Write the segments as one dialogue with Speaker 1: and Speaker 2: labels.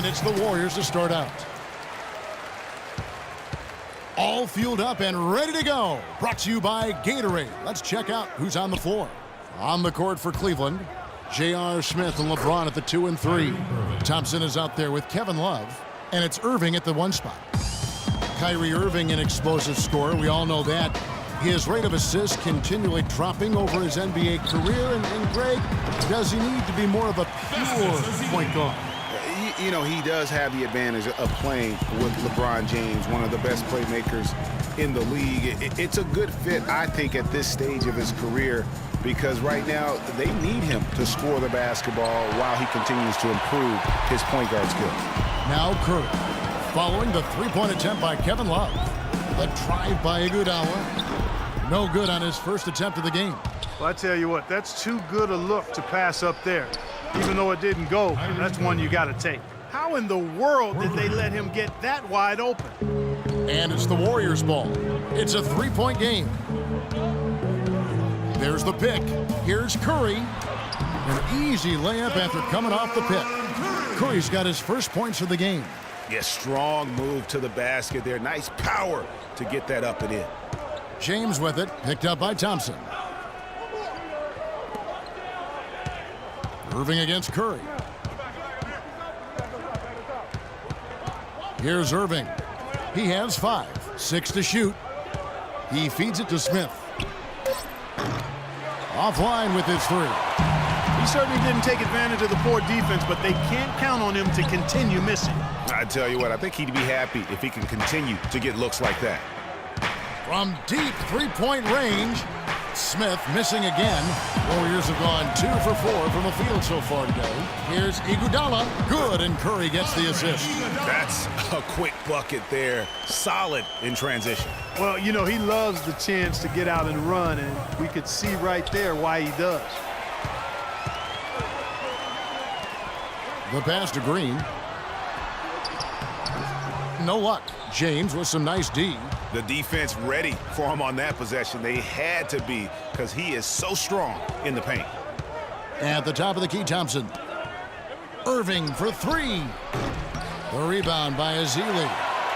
Speaker 1: And it's the Warriors to start out. All fueled up and ready to go. Brought to you by Gatorade. Let's check out who's on the floor. On the court for Cleveland, J.R. Smith and LeBron at the 2 and 3. Thompson is out there with Kevin Love. And it's Irving at the 1 spot. Kyrie Irving, an explosive scorer. We all know that. His rate of assists continually dropping over his NBA career. And Greg, does he need to be more of a pure point guard?
Speaker 2: You know, he does have the advantage of playing with LeBron James, one of the best playmakers in the league. It's a good fit, I think, at this stage of his career, because right now they need him to score the basketball while he continues to improve his point guard skills.
Speaker 1: Now Curry, following the three-point attempt by Kevin Love. The drive by Iguodala. No good on his first attempt of the game.
Speaker 3: Well, I tell you what, that's too good a look to pass up there. Even though it didn't go, that's one you got to take. How in the world did they let him get that wide open?
Speaker 1: And it's the Warriors' ball. It's a three-point game. There's the pick. Here's Curry. An easy layup after coming off the pick. Curry's got his first points of the game.
Speaker 2: Yeah, strong move to the basket there. Nice power to get that up and in.
Speaker 1: James with it, picked up by Thompson. Irving against Curry. Here's Irving. He has 5, 6 to shoot. He feeds it to Smith. Offline with his 3.
Speaker 3: He certainly didn't take advantage of the poor defense, but they can't count on him to continue missing.
Speaker 2: I tell you what, I think he'd be happy if he can continue to get looks like that.
Speaker 1: From deep three-point range, Smith missing again. Warriors have gone 2 for 4 from the field so far today. Here's Iguodala. Good, and Curry gets the assist.
Speaker 2: That's a quick bucket there. Solid in transition.
Speaker 3: Well, you know, he loves the chance to get out and run, and we could see right there why he does.
Speaker 1: The pass to Green. No luck. James with some nice D.
Speaker 2: The defense ready for him on that possession. They had to be, because he is so strong in the paint.
Speaker 1: At the top of the key, Thompson. Irving for 3. The rebound by Ezeli.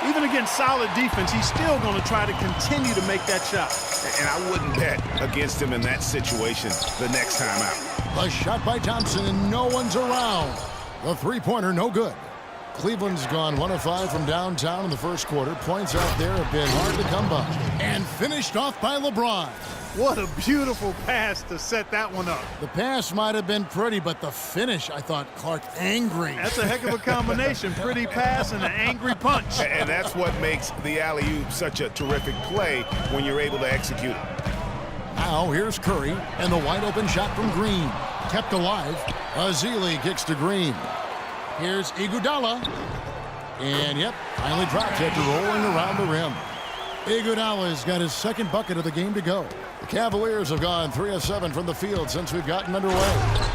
Speaker 3: Even against solid defense, he's still going to try to continue to make that shot.
Speaker 2: And I wouldn't bet against him in that situation the next time out.
Speaker 1: The shot by Thompson, and no one's around. The three-pointer, no good. Cleveland's gone 1 of 5 from downtown in the first quarter. Points out there have been hard to come by. And finished off by LeBron.
Speaker 3: What a beautiful pass to set that one up.
Speaker 1: The pass might have been pretty, but the finish, I thought, Clark, angry.
Speaker 3: That's a heck of a combination. Pretty pass and an angry punch.
Speaker 2: And that's what makes the alley-oop such a terrific play when you're able to execute it.
Speaker 1: Now here's Curry, and the wide-open shot from Green. Kept alive. Ezeli kicks to Green. Here's Iguodala. And, yep, finally dropped after rolling around the rim. Iguodala's got his second bucket of the game to go. The Cavaliers have gone 3 of 7 from the field since we've gotten underway.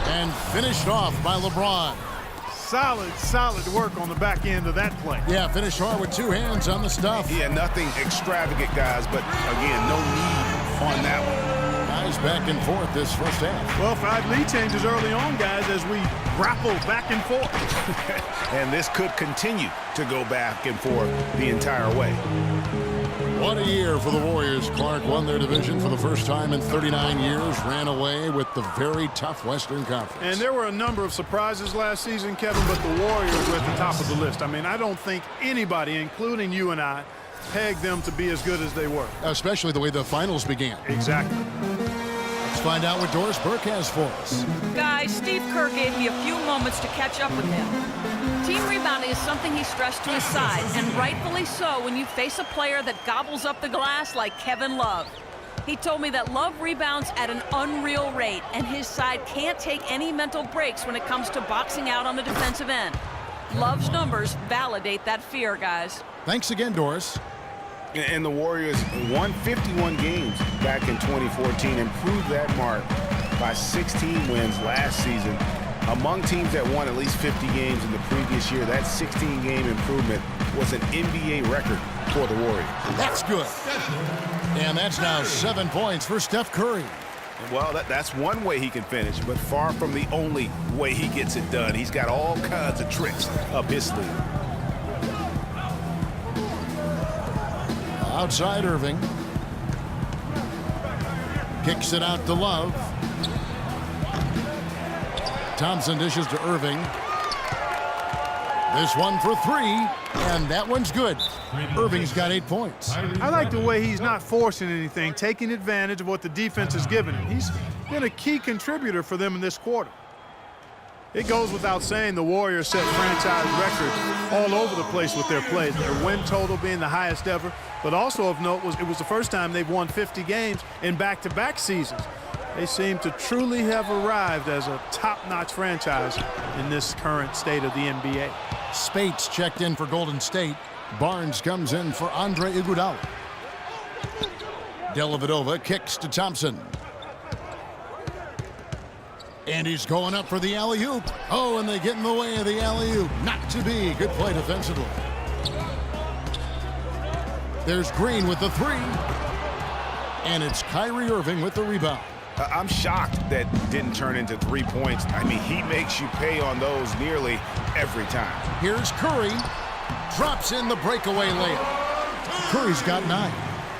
Speaker 1: And finished off by LeBron.
Speaker 3: Solid work on the back end of that play.
Speaker 1: Yeah, finished hard with 2 hands on the stuff.
Speaker 2: Yeah, nothing extravagant, guys, but, again, no need on that one.
Speaker 1: Guys back and forth this first half.
Speaker 3: Well, 5 lead changes early on, guys, as we grapple back and forth.
Speaker 2: And this could continue to go back and forth the entire way.
Speaker 1: What a year for the Warriors. Clark won their division for the first time in 39 years, ran away with the very tough Western Conference.
Speaker 3: And there were a number of surprises last season, Kevin, but the Warriors were at the top of the list. I mean, I don't think anybody, including you and I, pegged them to be as good as they were.
Speaker 1: Especially the way the finals began.
Speaker 3: Exactly.
Speaker 1: Let's find out what Doris Burke has for us.
Speaker 4: Guys, Steve Kerr gave me a few moments to catch up with him. Team rebounding is something he stressed to his side, and rightfully so when you face a player that gobbles up the glass like Kevin Love. He told me that Love rebounds at an unreal rate, and his side can't take any mental breaks when it comes to boxing out on the defensive end. Love's numbers validate that fear, guys.
Speaker 1: Thanks again, Doris.
Speaker 2: And the Warriors won 51 games back in 2014, improved that mark by 16 wins last season. Among teams that won at least 50 games in the previous year, that 16-game improvement was an NBA record for the Warriors.
Speaker 1: That's good. And that's now 7 points for Steph Curry.
Speaker 2: Well, that's one way he can finish, but far from the only way he gets it done. He's got all kinds of tricks up his sleeve.
Speaker 1: Outside Irving. Kicks it out to Love. Thompson dishes to Irving. This one for three, and that one's good. Irving's got 8 points.
Speaker 3: I like the way he's not forcing anything, taking advantage of what the defense has given him. He's been a key contributor for them in this quarter. It goes without saying the Warriors set franchise records all over the place with their play. Their win total being the highest ever, but also of note was it was the first time they've won 50 games in back-to-back seasons. They seem to truly have arrived as a top-notch franchise in this current state of the NBA.
Speaker 1: Spates checked in for Golden State. Barnes comes in for Andre Iguodala. Dellavedova kicks to Thompson. And he's going up for the alley-oop. Oh, and they get in the way of the alley-oop. Not to be. Good play defensively. There's Green with the three. And it's Kyrie Irving with the rebound.
Speaker 2: I'm shocked that didn't turn into 3 points. I mean, he makes you pay on those nearly every time.
Speaker 1: Here's Curry. Drops in the breakaway layup. Curry's got 9.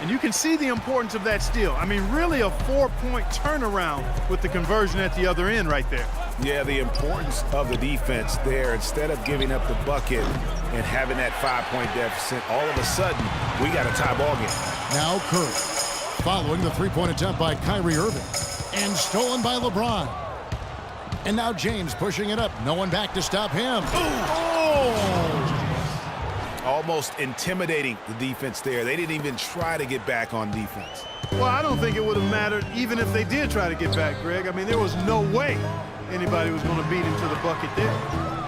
Speaker 3: And you can see the importance of that steal. I mean, really a 4-point turnaround with the conversion at the other end right there.
Speaker 2: Yeah, the importance of the defense there. Instead of giving up the bucket and having that 5-point deficit, all of a sudden, we got a tie ball game.
Speaker 1: Now Curry, following the three-point attempt by Kyrie Irving. And stolen by LeBron. And now James pushing it up. No one back to stop him. Oh!
Speaker 2: Almost intimidating the defense there. They didn't even try to get back on defense.
Speaker 3: Well, I don't think it would have mattered even if they did try to get back, Greg. I mean, there was no way anybody was going to beat him to the bucket there.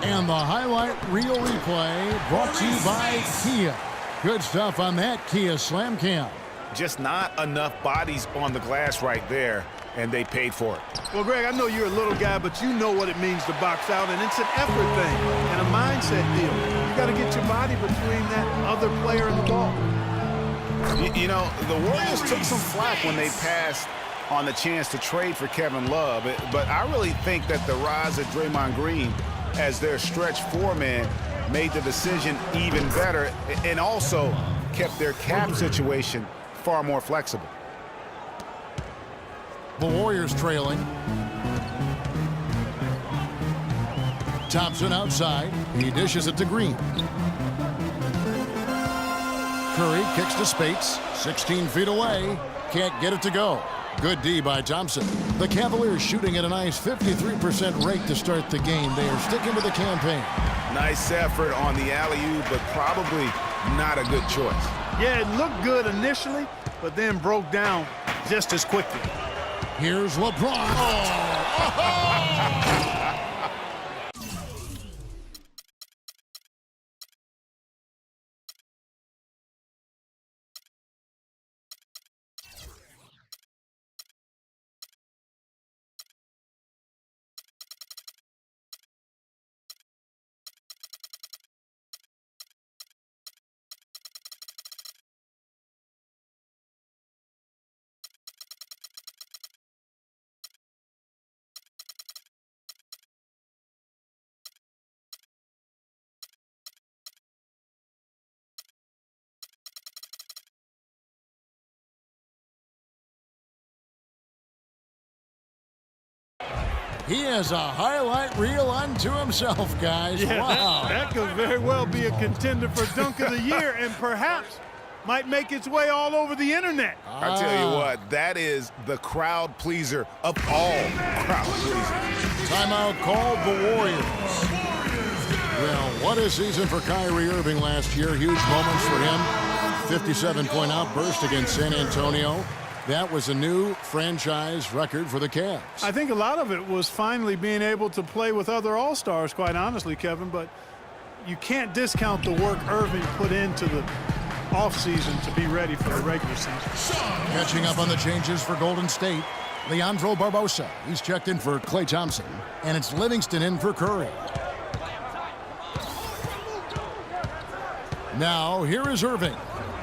Speaker 1: And the highlight reel replay brought to you by Kia. Good stuff on that Kia Slam Cam.
Speaker 2: Just not enough bodies on the glass right there, and they paid for it.
Speaker 3: Well, Greg, I know you're a little guy, but you know what it means to box out, and it's an effort thing and a mindset deal. You got to get your body between that other player and the ball.
Speaker 2: You know, the Warriors took some flack when they passed on the chance to trade for Kevin Love, but I really think that the rise of Draymond Green as their stretch four-man made the decision even better and also kept their cap situation far more flexible.
Speaker 1: The Warriors trailing. Thompson outside. He dishes it to Green. Curry kicks to Spates. 16 feet away. Can't get it to go. Good D by Thompson. The Cavaliers shooting at a nice 53% rate to start the game. They are sticking with the campaign.
Speaker 2: Nice effort on the alley-oop, but probably not a good choice.
Speaker 3: Yeah, it looked good initially, but then broke down just as quickly.
Speaker 1: Here's LeBron. Oh! He has a highlight reel unto himself, guys.
Speaker 3: Yeah,
Speaker 1: wow.
Speaker 3: that could very well be a contender for Dunk of the Year and perhaps might make its way all over the internet.
Speaker 2: I tell you what, that is the crowd pleaser of all crowd pleasers.
Speaker 1: Timeout called the Warriors. Well, what a season for Kyrie Irving last year. Huge moments for him. 57-point outburst against San Antonio. That was a new franchise record for the Cavs.
Speaker 3: I think a lot of it was finally being able to play with other All-Stars, quite honestly, Kevin, but you can't discount the work Irving put into the offseason to be ready for the regular season.
Speaker 1: Catching up on the changes for Golden State, Leandro Barbosa. He's checked in for Klay Thompson, and it's Livingston in for Curry. Now, here is Irving.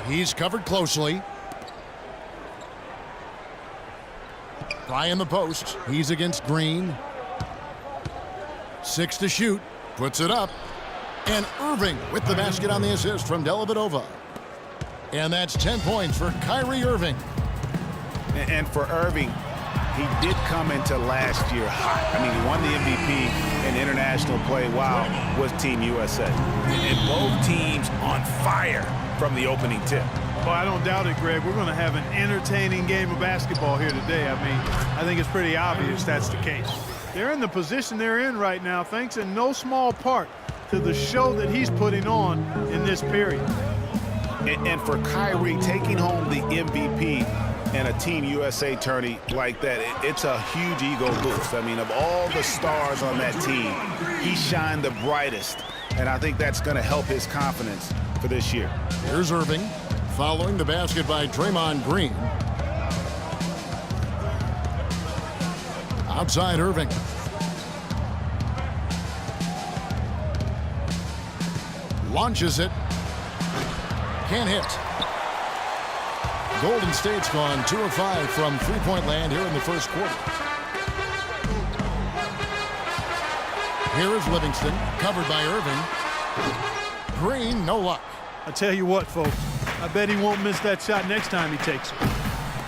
Speaker 1: He's covered closely. High in the post. He's against Green. 6 to shoot. Puts it up. And Irving with the basket on the assist from Dellavedova. And that's 10 points for Kyrie Irving.
Speaker 2: And for Irving, he did come into last year hot. I mean, he won the MVP in international play while with Team USA.
Speaker 5: And both teams on fire from the opening tip.
Speaker 3: Well, I don't doubt it, Greg. We're going to have an entertaining game of basketball here today. I mean, I think it's pretty obvious that's the case. They're in the position they're in right now, thanks in no small part to the show that he's putting on in this period.
Speaker 2: And for Kyrie, taking home the MVP and a Team USA tourney like that, it's a huge ego boost. I mean, of all the stars on that team, he shined the brightest. And I think that's going to help his confidence for this year.
Speaker 1: Here's Irving following the basket by Draymond Green. Outside Irving. Launches it. Can't hit. Golden State's gone 2 of 5 from three-point land here in the first quarter. Here is Livingston, covered by Irving. Green, no luck.
Speaker 3: I tell you what, folks, I bet he won't miss that shot next time he takes it.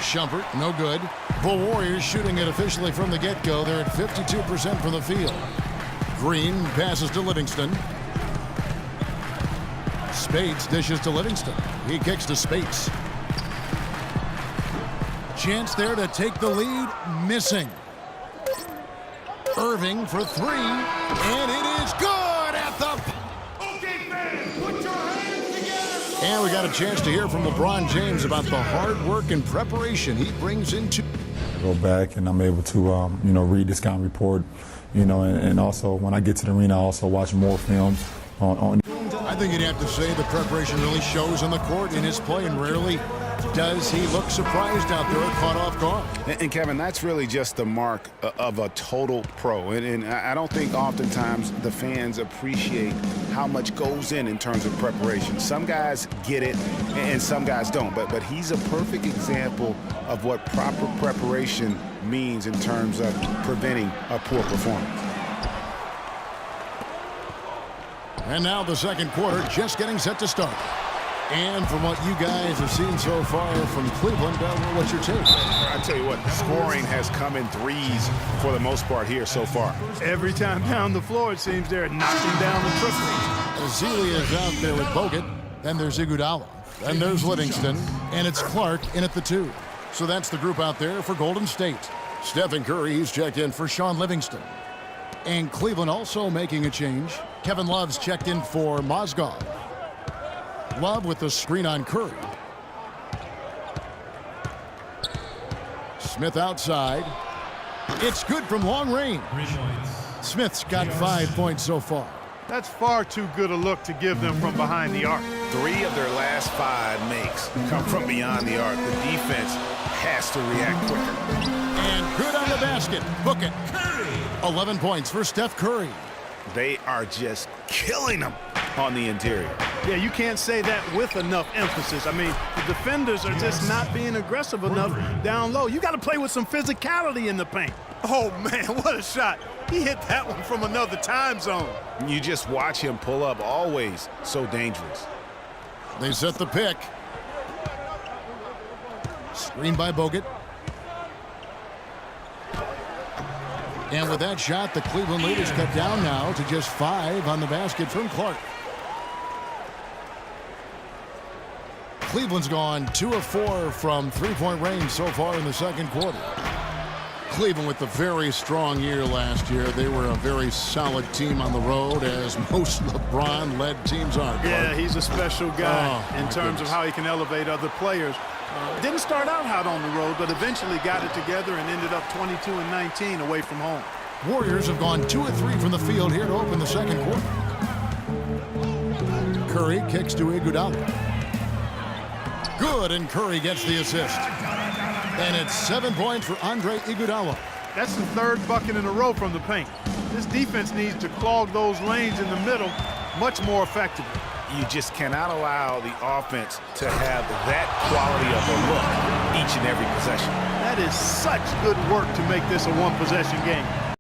Speaker 1: Shumpert, no good. The Warriors shooting it officially from the get-go. They're at 52% from the field. Green passes to Livingston. Spades dishes to Livingston. He kicks to Spades. Chance there to take the lead. Missing. Irving for 3. And it is good at the... And we got a chance to hear from LeBron James about the hard work and preparation he brings into...
Speaker 6: Go back and I'm able to, read the scouting report, and also when I get to the arena, I also watch more film on.
Speaker 1: I think you'd have to say the preparation really shows on the court in his play, and rarely does he look surprised out there or caught off guard.
Speaker 2: And Kevin, that's really just the mark of a total pro. And I don't think oftentimes the fans appreciate how much goes in terms of preparation. Some guys get it and some guys don't. But he's a perfect example of what proper preparation means in terms of preventing a poor performance.
Speaker 1: And now the second quarter just getting set to start. And from what you guys have seen so far from Cleveland, what's your take?
Speaker 2: I tell you what, scoring has come in threes for the most part here so far.
Speaker 3: Every time down the floor, it seems they're knocking down the triple.
Speaker 1: Zelia is out there with Bogut. Then there's Iguodala. Then there's Livingston. And it's Clark in at the 2. So that's the group out there for Golden State. Stephen Curry, he's checked in for Sean Livingston. And Cleveland also making a change. Kevin Love's checked in for Mozgov. Love with the screen on Curry. Smith outside. It's good from long range. Smith's got 5 points so far.
Speaker 3: That's far too good a look to give them from behind the arc.
Speaker 2: 3 of their last 5 makes come from beyond the arc. The defense has to react quicker.
Speaker 1: And good on the basket. Book it. 11 points for Steph Curry.
Speaker 2: They are just killing them on the interior.
Speaker 3: Yeah, you can't say that with enough emphasis. I mean, the defenders are just not being aggressive enough down low. You got to play with some physicality in the paint. Oh, man, what a shot. He hit that one from another time zone.
Speaker 2: You just watch him pull up, always so dangerous.
Speaker 1: They set the pick. Screen by Bogut. And with that shot, the Cleveland lead is cut down now to just 5 on the basket from Clark. Cleveland's gone 2 of 4 from three-point range so far in the second quarter. Cleveland with a very strong year last year. They were a very solid team on the road, as most LeBron-led teams are.
Speaker 3: Yeah, he's a special guy in terms of how he can elevate other players. Didn't start out hot on the road, but eventually got it together and ended up 22-19 away from home.
Speaker 1: Warriors have gone 2 of 3 from the field here to open the second quarter. Curry kicks to Iguodala. Good, and Curry gets the assist. And it's 7 points for Andre Iguodala.
Speaker 3: That's the 3rd bucket in a row from the paint. This defense needs to clog those lanes in the middle much more effectively.
Speaker 2: You just cannot allow the offense to have that quality of a look each and every possession.
Speaker 3: That is such good work to make this a one-possession game.